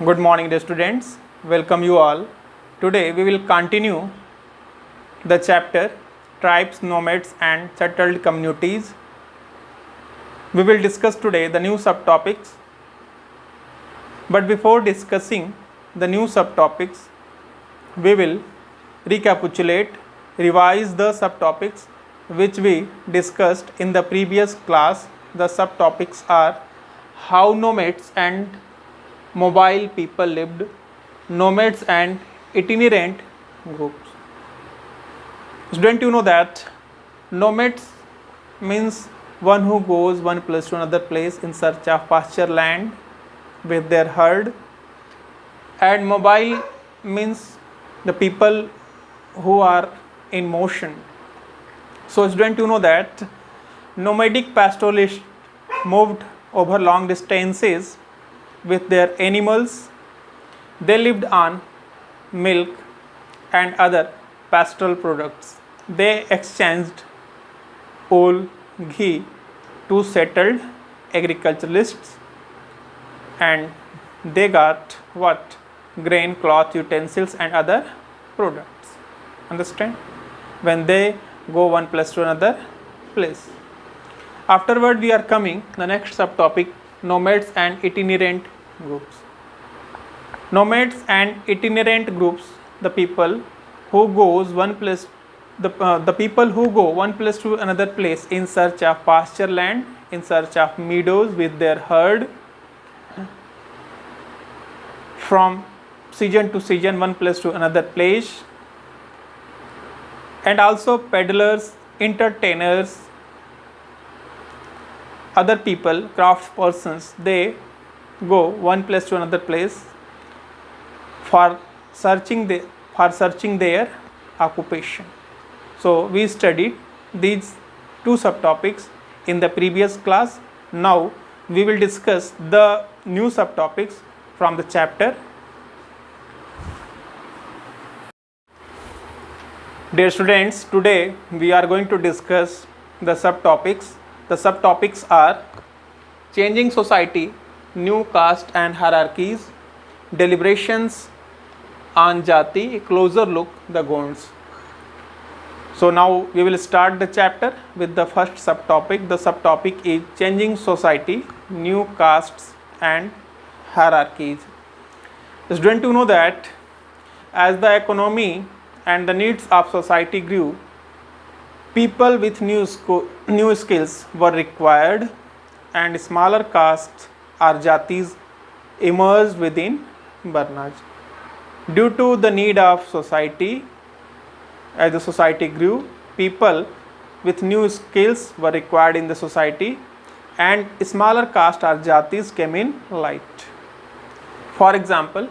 Good morning, dear students. Welcome you all. Today we will continue the chapter Tribes, Nomads and Settled Communities. We will discuss today the new subtopics. But before discussing the new subtopics, we will recapitulate, revise the subtopics which we discussed in the previous class. The subtopics are how nomads and mobile people lived, nomads and itinerant groups. Student, you know that nomads means one who goes one place to another place in search of pasture land with their herd, and mobile means the people who are in motion. So student, you know that nomadic pastoralists moved over long distances with their animals. They lived on milk and other pastoral products. They exchanged wool, ghee to settled agriculturalists, and they got what? Grain, cloth, utensils and other products. Understand? When they go one place to another place. Afterward we are coming the next subtopic, nomads and itinerant groups. Nomads and itinerant groups, the people who goes one place, the people who go one place to another place in search of pasture land, in search of meadows with their herd, from season to season, one place to another place, and also peddlers, entertainers, other people, craftspersons. They go one place to another place for searching their occupation. So we studied these two subtopics in the previous class. Now we will discuss the new subtopics from the chapter. Dear students, today we are going to discuss the subtopics. The subtopics are changing society, new caste and hierarchies, deliberations on Jati, a closer look the Gonds. So now we will start the chapter with the first subtopic. The subtopic is changing society, new castes and hierarchies. Student, you know that as the economy and the needs of society grew, people with new skills were required, and smaller castes or jatis emerged within Varnaj. Due to the need of society, as the society grew, people with new skills were required in the society, and smaller caste or jatis came in light. For example,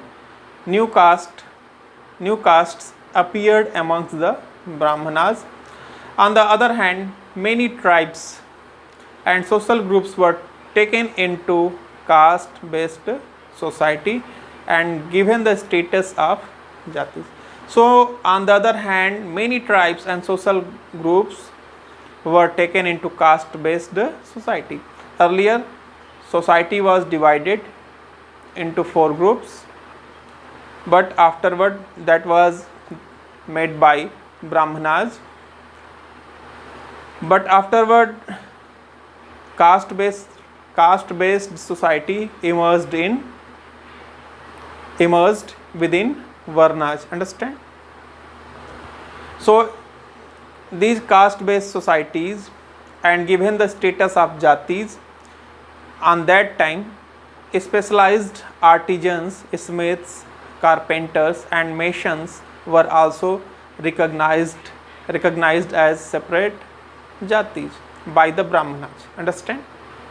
new castes appeared amongst the Brahmanas. On the other hand, many tribes and social groups were taken into caste-based society and given the status of jatis. So, on the other hand, many tribes and social groups were taken into caste-based society. Earlier, society was divided into 4 groups, but afterward that was made by Brahmanas. But afterward, caste-based society emerged within Varnaj. Understand? So these caste-based societies, and given the status of jatis, on that time specialized artisans, smiths, carpenters and masons were also recognized as separate jatis by the Brahmanas. Understand?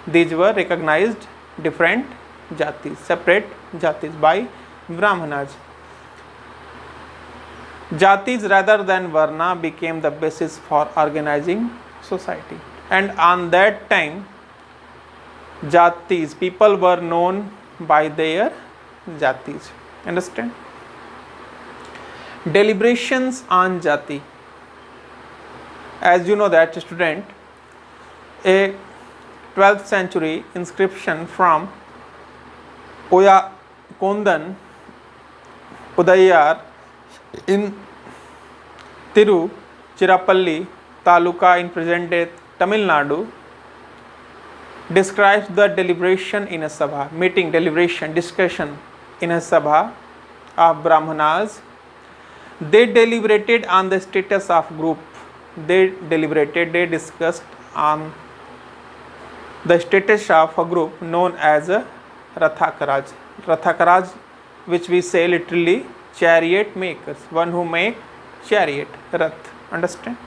These were recognized different jatis, separate jatis by Brahmanas. Jatis rather than Varna became the basis for organizing society, and on that time jatis, people were known by their jatis. Understand? Deliberations on jati. As you know that, student, a 12th century inscription from Oya Kondan, Udayar in Tiruchirappalli Taluka in present-day Tamil Nadu describes the deliberation in a sabha, meeting, deliberation, discussion in a sabha of Brahmanas. They deliberated on the status of group. They discussed on the status of a group known as a Rathakaraj. Rathakaraj, which we say literally chariot makers, one who make chariot, Rath. Understand?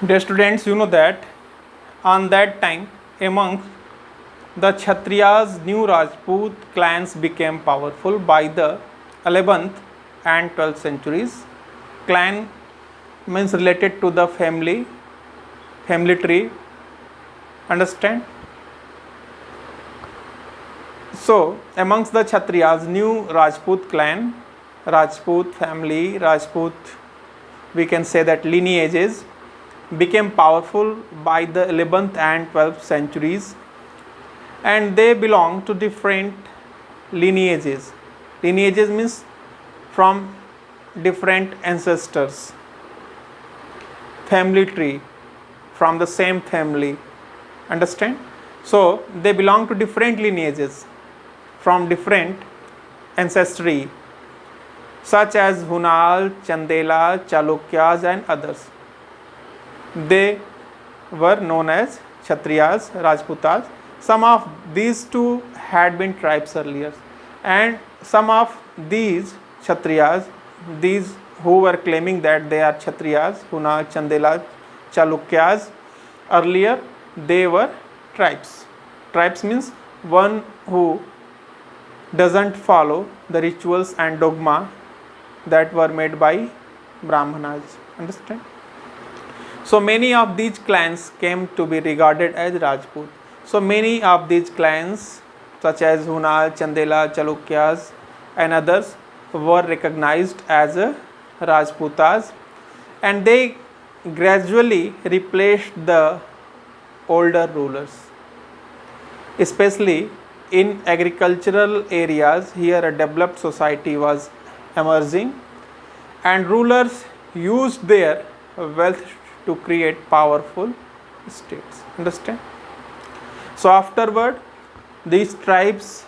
Dear students, you know that on that time among the Kshatriyas, new Rajput clans became powerful by the 11th and 12th centuries. Clan means related to the family tree. Understand? So amongst the Kshatriyas, new Rajput clan, Rajput family, Rajput, we can say that lineages became powerful by the 11th and 12th centuries, and they belong to different lineages. Lineages means from different ancestors, family tree, from the same family. Understand? So they belong to different lineages from different ancestry, such as Hunal, Chandela, Chalukyas and others. They were known as Kshatriyas, Rajputas. Some of these two had been tribes earlier, and some of these Kshatriyas, these who were claiming that they are Kshatriyas, Hunal, Chandela, Chalukyas, earlier they were tribes. Tribes means one who doesn't follow the rituals and dogma that were made by Brahmanas. Understand? So many of these clans came to be regarded as Rajput. So many of these clans, such as Hunal, Chandela, Chalukyas and others, were recognized as Rajputas, and they gradually replaced the older rulers. Especially in agricultural areas, here a developed society was emerging, and rulers used their wealth to create powerful states. Understand? So afterward, these tribes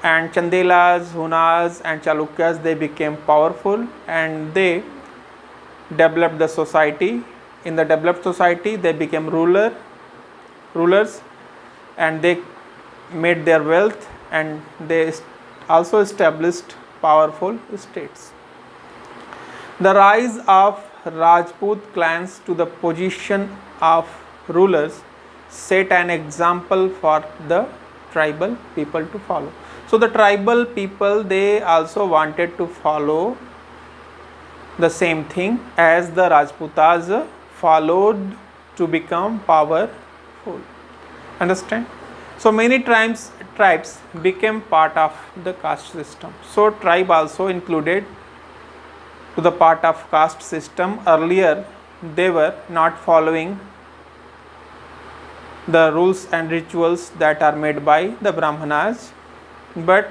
and Chandelas, Hunas and Chalukyas, they became powerful and they developed the society. In the developed society, they became rulers, and they made their wealth, and they also established powerful states. The rise of Rajput clans to the position of rulers set an example for the tribal people to follow. So the tribal people, they also wanted to follow the same thing as the Rajputas followed to become powerful. Understand? So many tribes became part of the caste system. So tribe also included to the part of caste system. Earlier they were not following the rules and rituals that are made by the Brahmanas, but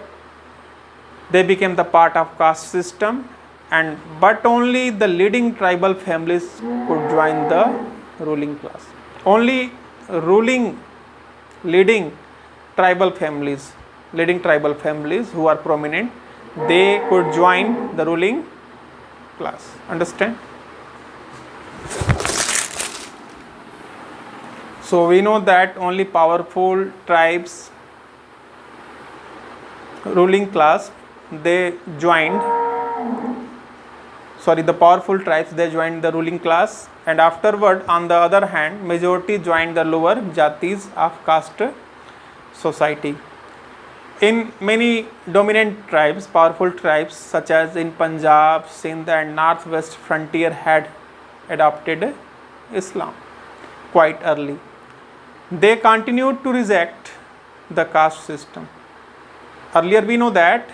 they became the part of caste system, and but only the leading tribal families could join the ruling class. Only leading tribal families who are prominent, they could join the ruling class. Understand? So we know that only powerful tribes, ruling class, the powerful tribes, they joined the ruling class, and afterward, on the other hand, majority joined the lower jatis of caste society. In many dominant tribes, powerful tribes such as in Punjab, Sindh and northwest frontier had adopted Islam quite early. They continued to reject the caste system. Earlier we know that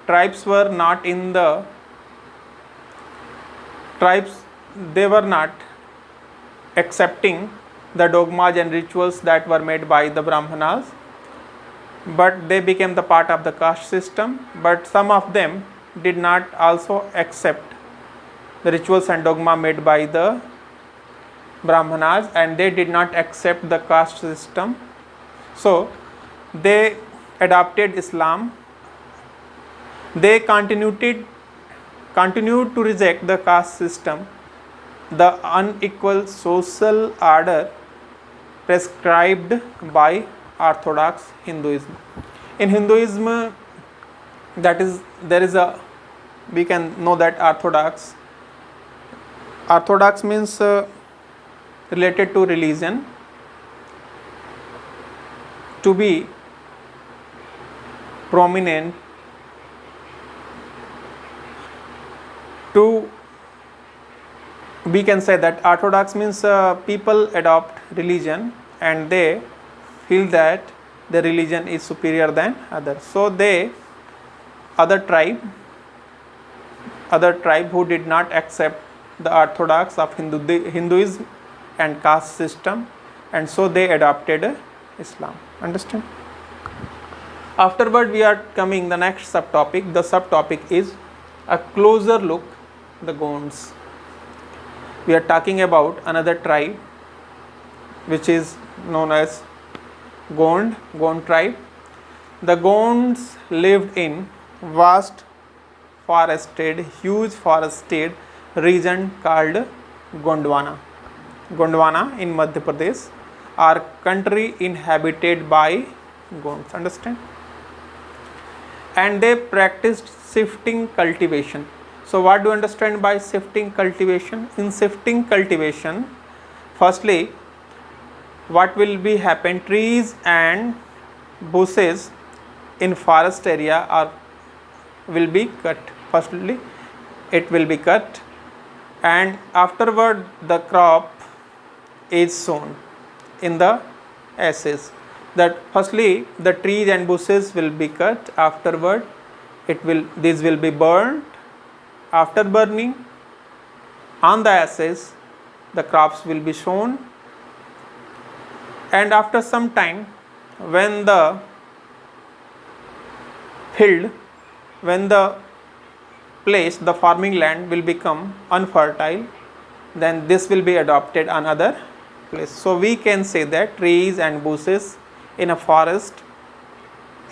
tribes were not accepting the dogmas and rituals that were made by the Brahmanas, but they became the part of the caste system. But some of them did not also accept the rituals and dogma made by the Brahmanas, and they did not accept the caste system. So they adopted Islam. They continued to reject the caste system, the unequal social order prescribed by Orthodox Hinduism. In Hinduism, we can know that Orthodox means related to religion, to be prominent, we can say that Orthodox means people adopt religion and they feel that the religion is superior than others. So other tribe who did not accept the orthodox of Hinduism and caste system, and so they adopted Islam. Understand? Afterward, we are coming the next subtopic. The subtopic is a closer look, the Gonds. We are talking about another tribe which is known as Gond tribe. The Gonds lived in huge forested region called Gondwana in Madhya Pradesh, or country inhabited by Gonds. Understand? And they practiced shifting cultivation. So what do you understand by shifting cultivation? In shifting cultivation, firstly, what will be happen? Trees and bushes in forest area will be cut. Firstly, it will be cut, and afterward the crop is sown in the ashes. That firstly the trees and bushes will be cut. Afterward, these will be burnt. After burning, on the ashes, the crops will be sown. And after some time, when the place, the farming land will become unfertile, then this will be adopted another place. So we can say that trees and bushes in a forest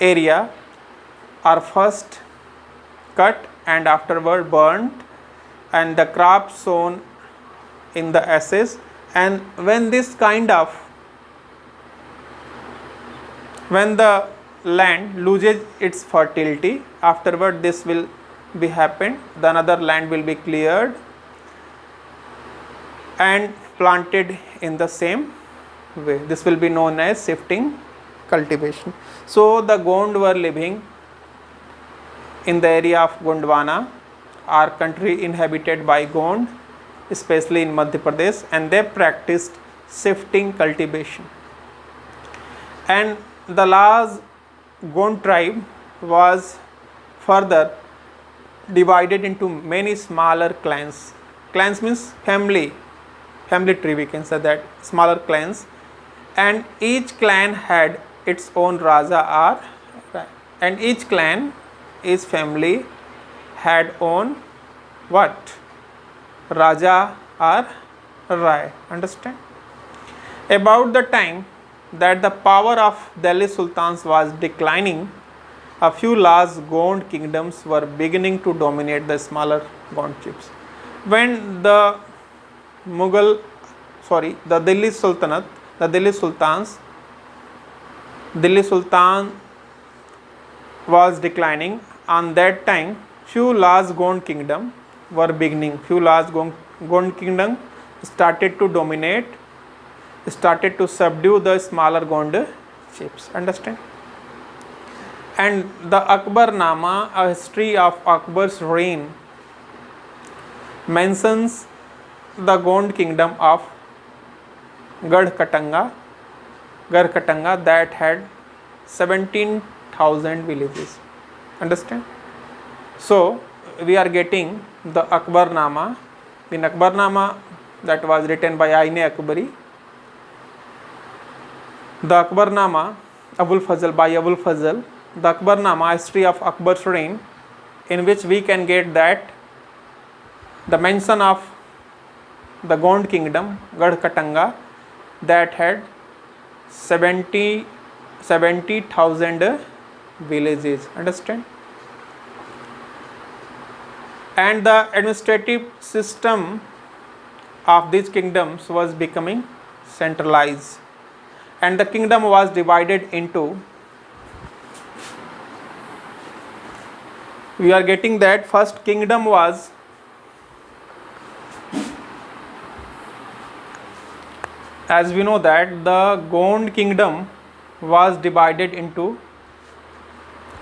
area are first cut and afterward burnt, and the crops sown in the ashes. And when the land loses its fertility, afterward this will be happened, the another land will be cleared and planted in the same way. This will be known as shifting cultivation. So the Gond were living in the area of Gondwana, our country inhabited by Gond, especially in Madhya Pradesh, and they practiced shifting cultivation. And the last Gond tribe was further divided into many smaller clans. Clans means family tree, we can say that, smaller clans, and each clan had its own Raja and each clan, each family had own what? Raja or Rai. Understand? About the time that the power of Delhi Sultans was declining, a few large Gond kingdoms were beginning to dominate the smaller Gond chiefs. When the Delhi Sultan was declining, on that time few large Gond kingdom were beginning. Few large Gond kingdom started to dominate, started to subdue the smaller Gond chiefs. Understand? And the Akbarnama, a history of Akbar's reign, mentions the Gond kingdom of Garhkatanga that had 17,000 villages. Understand? So we are getting the Akbarnama. In Akbarnama, that was written by Aine Akbari, The Akbarnama, Abul Fazl, by Abul Fazl, the Akbarnama, history of Akbar's reign, in which we can get that the mention of the Gond kingdom, Gadhkatanga, that had 70,000 villages, understand? And the administrative system of these kingdoms was becoming centralized, and the kingdom was divided into, we are getting that first kingdom was, as we know that the Gond kingdom was divided into,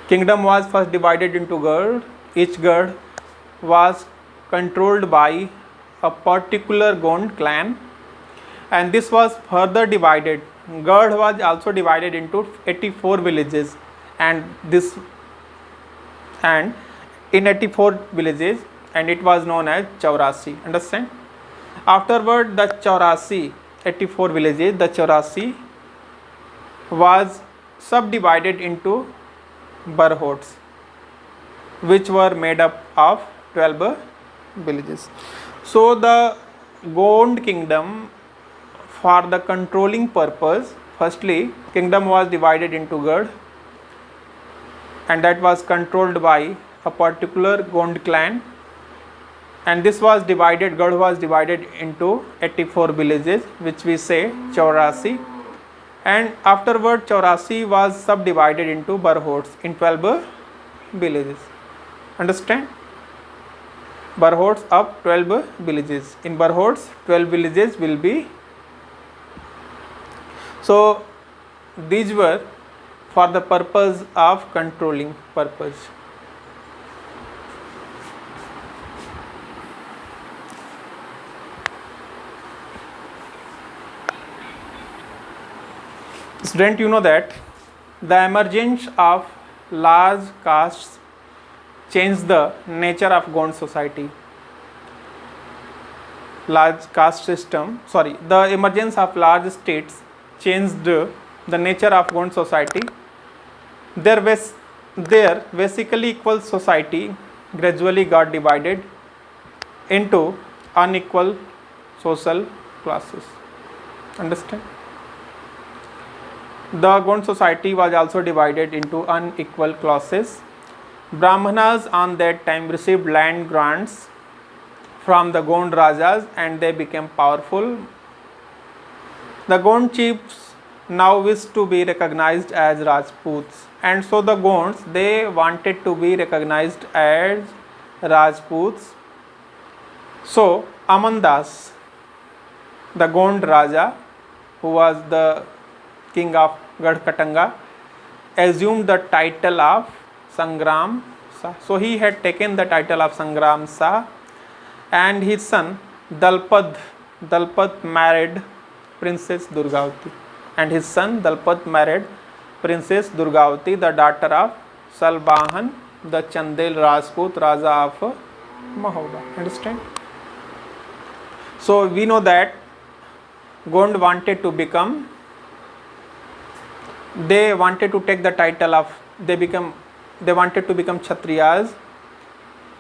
kingdom was first divided into Gard. Each Gard was controlled by a particular Gond clan, and this was further divided. Gard was also divided into 84 villages, and in 84 villages, and it was known as Chaurasi, understand? Afterward, the Chaurasi, 84 villages, the Chaurasi was subdivided into Barhots, which were made up of 12 villages. So the Gond kingdom, for the controlling purpose, firstly kingdom was divided into Gard, and that was controlled by a particular Gond clan, and this was divided, Gard was divided into 84 villages, which we say Chaurasi, and afterward Chaurasi was subdivided into Barhots in 12 villages, understand? Barhots of 12 villages. In Barhots, 12 villages will be. So these were for the purpose of controlling purpose. Student, you know that the emergence of large castes changed the nature of Gond society. Large caste system, the emergence of large states changed the nature of Gond society. Their basically equal society gradually got divided into unequal social classes, understand? The Gond society was also divided into unequal classes. Brahmanas on that time received land grants from the Gond Rajas, and they became powerful. The Gond chiefs now wished to be recognized as Rajputs, and so the Gonds, they wanted to be recognized as Rajputs. So Amandas, the Gond Raja, who was the king of Gadhkatanga, assumed the title of Sangram Shah. So he had taken the title of Sangram Shah, and his son Dalpad married Princess Durgavati, and his son Dalpad married Princess Durgavati, the daughter of Salbahan, the Chandel Rajput Raja of Mahoba, understand? So we know that Gond wanted to become, they wanted to take the title of, they wanted to become Kshatriyas,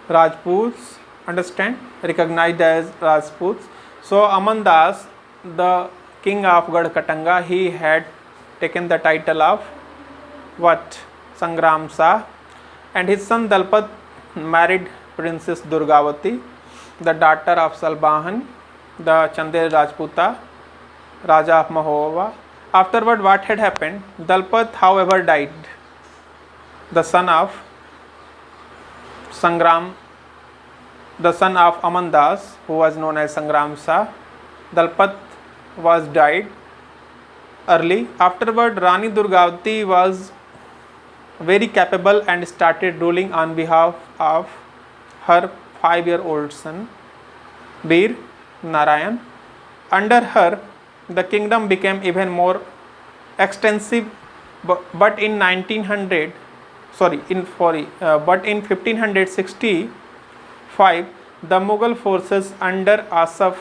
Rajputs, understand, recognized as Rajputs. So Amandas, the king of Gadhkatanga, he had taken the title of what? Sangram Shah, and his son Dalpat married Princess Durgavati, the daughter of Salbahan, the Chandel Rajputa, Raja of Mahoba. Afterward, what had happened? Dalpat, however, died. The son of Sangram, the son of Amandas, who was known as Sangram Shah, Dalpat was died early. Afterward, Rani Durgavati was very capable and started ruling on behalf of her 5-year-old son, Bir Narayan. Under her, the kingdom became even more extensive, but in 1565, the Mughal forces under Asaf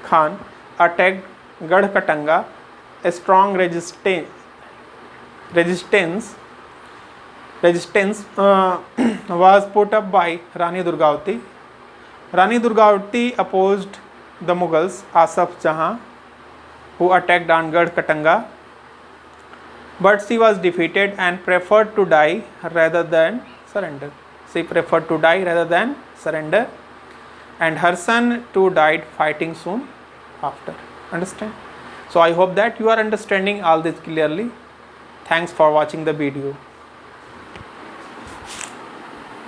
Khan attacked Gadhkatanga, a strong resistance was put up by Rani Durgavati. Rani Durgavati opposed the Mughals, Asaf Jahan, who attacked on Garh Katanga, but she was defeated and preferred to die rather than surrender. She preferred to die rather than surrender, and her son too died fighting soon after. Understand? So I hope that you are understanding all this clearly. Thanks for watching the video.